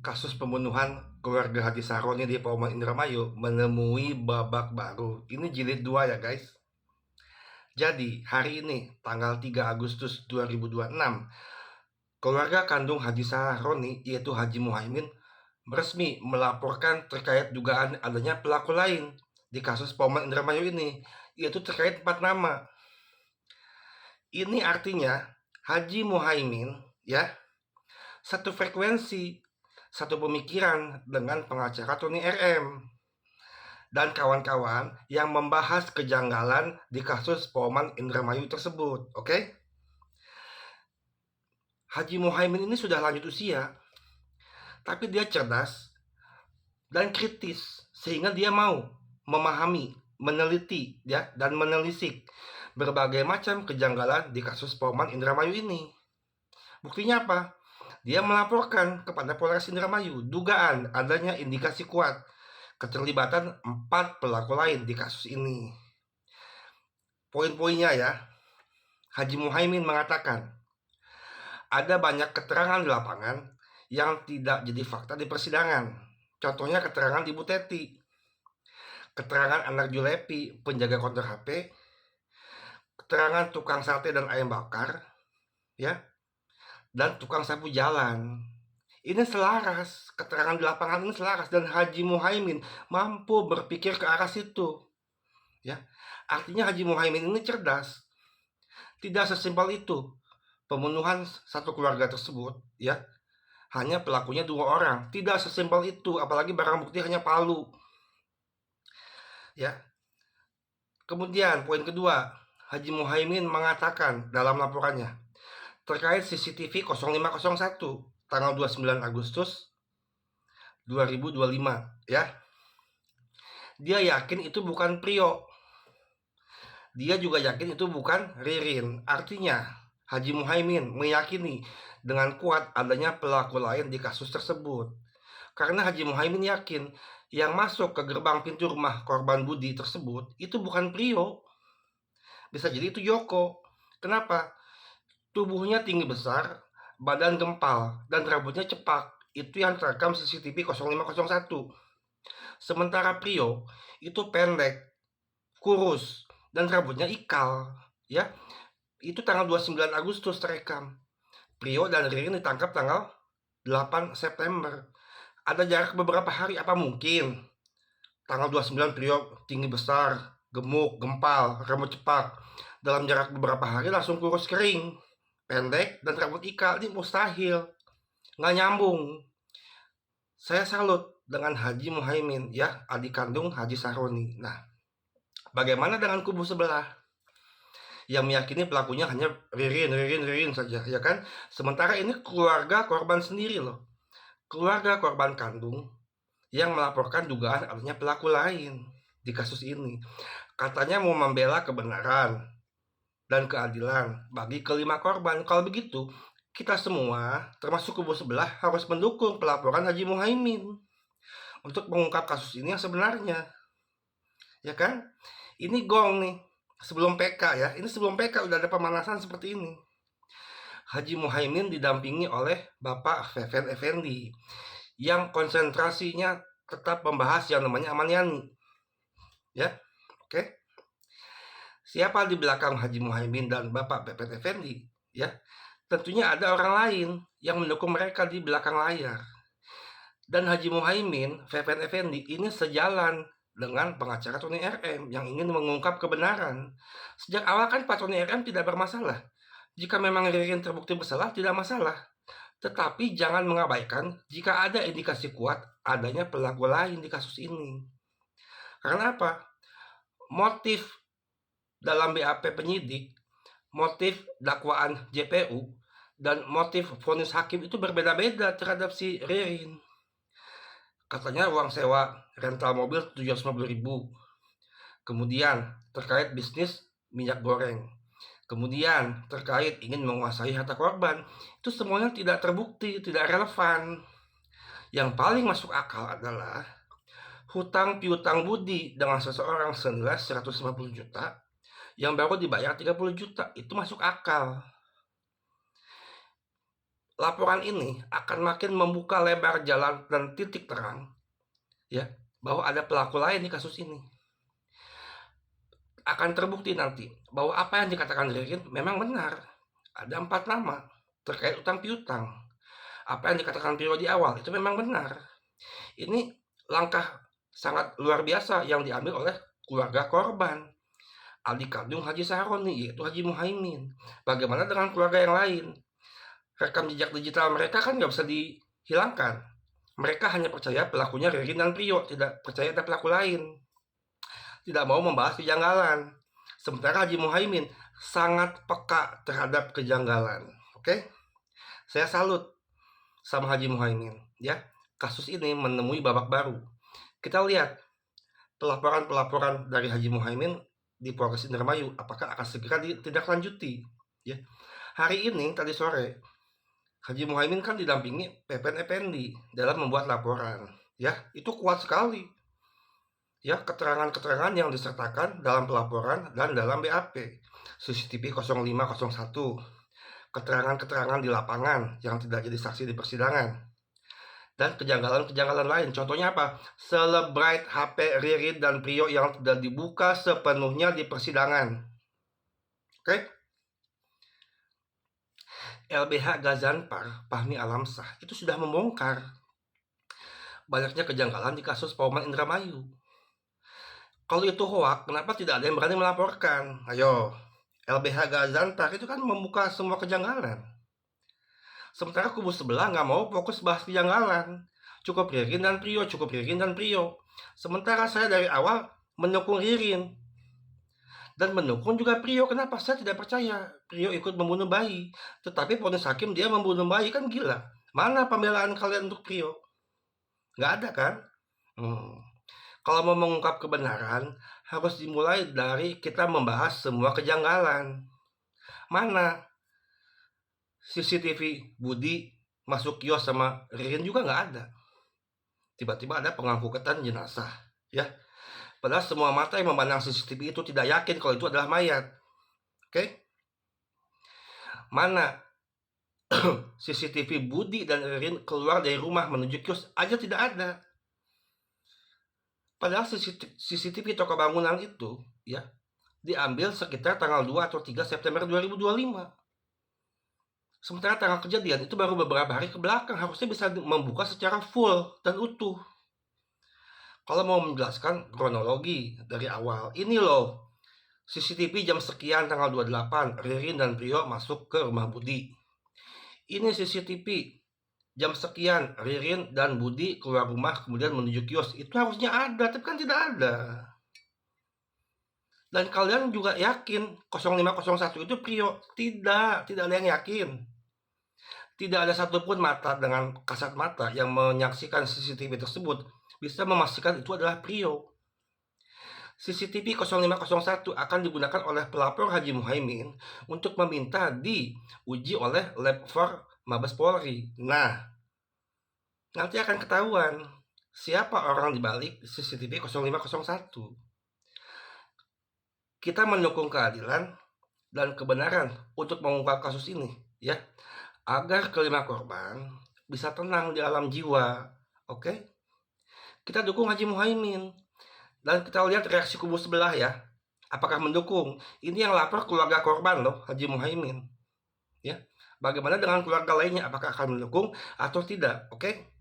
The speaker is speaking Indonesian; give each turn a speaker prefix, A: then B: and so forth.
A: Kasus pembunuhan keluarga Haji Sahroni di Pauman Indramayu menemui babak baru. Ini jilid 2 ya guys. Jadi hari ini tanggal 3 Agustus 2026, keluarga kandung Haji Sahroni yaitu Haji Muhaimin resmi melaporkan terkait dugaan adanya pelaku lain di kasus Pauman Indramayu ini, yaitu terkait 4 nama. Ini artinya Haji Muhaimin ya satu frekuensi, satu pemikiran dengan pengacara Tony RM dan kawan-kawan yang membahas kejanggalan di kasus Pauman Indramayu tersebut. Oke? Haji Muhaimin ini sudah lanjut usia, tapi dia cerdas dan kritis sehingga dia mau memahami, meneliti ya dan menelisik berbagai macam kejanggalan di kasus Pauman Indramayu ini. Buktinya apa? Dia melaporkan kepada Polres Indramayu dugaan adanya indikasi kuat keterlibatan 4 pelaku lain di kasus ini. Poin-poinnya ya, Haji Muhaimin mengatakan ada banyak keterangan di lapangan yang tidak jadi fakta di persidangan. Contohnya keterangan Ibu Teti, keterangan anak Julepi, penjaga konter HP, keterangan tukang sate dan ayam bakar, ya, dan tukang sapu jalan. Ini selaras, keterangan di lapangan ini selaras, dan Haji Muhaimin mampu berpikir ke arah situ. Ya, artinya Haji Muhaimin ini cerdas. Tidak sesimpel itu pembunuhan satu keluarga tersebut, ya. Hanya pelakunya 2 orang. Tidak sesimpel itu, apalagi barang bukti hanya palu. Ya. Kemudian poin kedua, Haji Muhaimin mengatakan dalam laporannya terkait CCTV 0501 tanggal 29 Agustus 2025 ya. Dia yakin itu bukan Prio. Dia juga yakin itu bukan Ririn. Artinya Haji Muhaimin meyakini dengan kuat adanya pelaku lain di kasus tersebut. Karena Haji Muhaimin yakin yang masuk ke gerbang pintu rumah korban Budi tersebut itu bukan Prio. Bisa jadi itu Joko. Kenapa? Tubuhnya tinggi besar, badan gempal, dan rambutnya cepak. Itu yang terekam CCTV 0501. Sementara Prio itu pendek, kurus, dan rambutnya ikal. Ya, itu tanggal 29 Agustus terekam. Prio dan Ririn ditangkap tanggal 8 September. Ada jarak beberapa hari, apa mungkin? Tanggal 29 Prio tinggi besar, gemuk, gempal, rambut cepak. Dalam jarak beberapa hari langsung kurus kering, pendek, dan rambut ikal. Ini mustahil, nggak nyambung. Saya salut dengan Haji Muhaimin ya, adik kandung Haji Sahroni. Nah, bagaimana dengan kubu sebelah yang meyakini pelakunya hanya Ririn saja, ya kan? Sementara ini keluarga korban sendiri loh, keluarga korban kandung yang melaporkan dugaan adanya pelaku lain di kasus ini. Katanya mau membela kebenaran dan keadilan bagi kelima korban. Kalau begitu, kita semua, termasuk kubu sebelah, harus mendukung pelaporan Haji Muhaimin untuk mengungkap kasus ini yang sebenarnya. Ya kan? Ini gong nih, sebelum PK ya. Ini sebelum PK udah ada pemanasan seperti ini. Haji Muhaimin didampingi oleh Bapak Fefen Effendi yang konsentrasinya tetap membahas yang namanya Aman Yani. Ya, oke. Siapa di belakang Haji Muhaimin dan Bapak Fefen Effendi? Ya, tentunya ada orang lain yang mendukung mereka di belakang layar. Dan Haji Muhaimin, Fefen Effendi ini sejalan dengan pengacara Tony RM yang ingin mengungkap kebenaran. Sejak awal kan Pak Tony RM tidak bermasalah. Jika memang Ririn terbukti bersalah, tidak masalah. Tetapi jangan mengabaikan jika ada indikasi kuat adanya pelaku lain di kasus ini. Karena apa? Motif dalam BAP penyidik, motif dakwaan JPU, dan motif vonis hakim itu berbeda-beda terhadap si Ririn. Katanya uang sewa rental mobil 750.000. Kemudian terkait bisnis minyak goreng. Kemudian terkait ingin menguasai harta korban. Itu semuanya tidak terbukti, tidak relevan. Yang paling masuk akal adalah hutang piutang budi dengan seseorang senilai 150 juta yang baru dibayar 30 juta. Itu masuk akal. laporan ini akan makin membuka lebar jalan dan titik terang, ya, bahwa ada pelaku lain di kasus ini. Akan terbukti nanti bahwa apa yang dikatakan Ririn memang benar. Ada 4 nama terkait utang piutang. Apa yang dikatakan Prio di awal itu memang benar. Ini langkah sangat luar biasa yang diambil oleh keluarga korban, adik kandung Haji Sahroni, yaitu Haji Muhaimin. Bagaimana dengan keluarga yang lain? Rekam jejak digital mereka kan nggak bisa dihilangkan. Mereka hanya percaya pelakunya Ririn dan Prio, tidak percaya ada pelaku lain. Tidak mau membahas kejanggalan. Sementara Haji Muhaimin sangat peka terhadap kejanggalan. Oke? Saya salut sama Haji Muhaimin, ya. Kasus ini menemui babak baru. Kita lihat pelaporan-pelaporan dari Haji Muhaimin di Polres Indramayu apakah akan segera ditindaklanjuti, ya. Hari ini tadi sore Haji Muhaimin kan didampingi PPN Effendi dalam membuat laporan, ya. Itu kuat sekali, ya, keterangan-keterangan yang disertakan dalam pelaporan dan dalam BAP CCTV 0501, keterangan-keterangan di lapangan yang tidak jadi saksi di persidangan, dan kejanggalan-kejanggalan lain. Contohnya apa? Celebrate HP Ririn dan Prio yang tidak dibuka sepenuhnya di persidangan. Oke? LBH Gazanpar Fahmi Alamsah itu sudah membongkar banyaknya kejanggalan di kasus Pauman Indramayu. Kalau itu hoak, kenapa tidak ada yang berani melaporkan? Ayo, LBH Gazanpar itu kan membuka semua kejanggalan. Sementara kubu sebelah nggak mau fokus bahas kejanggalan. Cukup Ririn dan Prio, cukup Ririn dan Prio. Sementara saya dari awal mendukung Ririn. Dan mendukung juga Prio. Kenapa? Saya tidak percaya Prio ikut membunuh bayi. Tetapi vonis hakim dia membunuh bayi, kan gila. Mana pembelaan kalian untuk Prio? Nggak ada kan? Kalau mau mengungkap kebenaran, harus dimulai dari kita membahas semua kejanggalan. Mana CCTV Budi masuk kios sama Ririn juga nggak ada. Tiba-tiba ada pengangkutan jenazah, ya. Padahal semua mata yang memandang CCTV itu tidak yakin kalau itu adalah mayat. Oke? Mana CCTV Budi dan Ririn keluar dari rumah menuju kios aja tidak ada. Padahal CCTV toko bangunan itu, ya, diambil sekitar tanggal 2 atau 3 September 2025. Sementara tanggal kejadian itu baru beberapa hari ke belakang, harusnya bisa membuka secara full dan utuh. Kalau mau menjelaskan kronologi dari awal, ini loh, CCTV jam sekian tanggal 28, Ririn dan Prio masuk ke rumah Budi. Ini CCTV jam sekian, Ririn dan Budi keluar rumah kemudian menuju kios. Itu harusnya ada, tapi kan tidak ada. Dan kalian juga yakin 0501 itu Prio? Tidak ada yang yakin. Tidak ada satupun mata dengan kasat mata yang menyaksikan CCTV tersebut bisa memastikan itu adalah Prio. CCTV 0501 akan digunakan oleh pelapor Haji Muhaimin untuk meminta diuji oleh Lab 4 Mabes Polri. Nah, nanti akan ketahuan siapa orang di balik CCTV 0501. Kita mendukung keadilan dan kebenaran untuk mengungkap kasus ini, ya, agar kelima korban bisa tenang di alam jiwa. Oke? Kita dukung Haji Muhaimin. Dan kita lihat reaksi kubu sebelah, ya. Apakah mendukung? Ini yang lapor keluarga korban loh, Haji Muhaimin. Ya. Bagaimana dengan keluarga lainnya? Apakah akan mendukung atau tidak? Oke?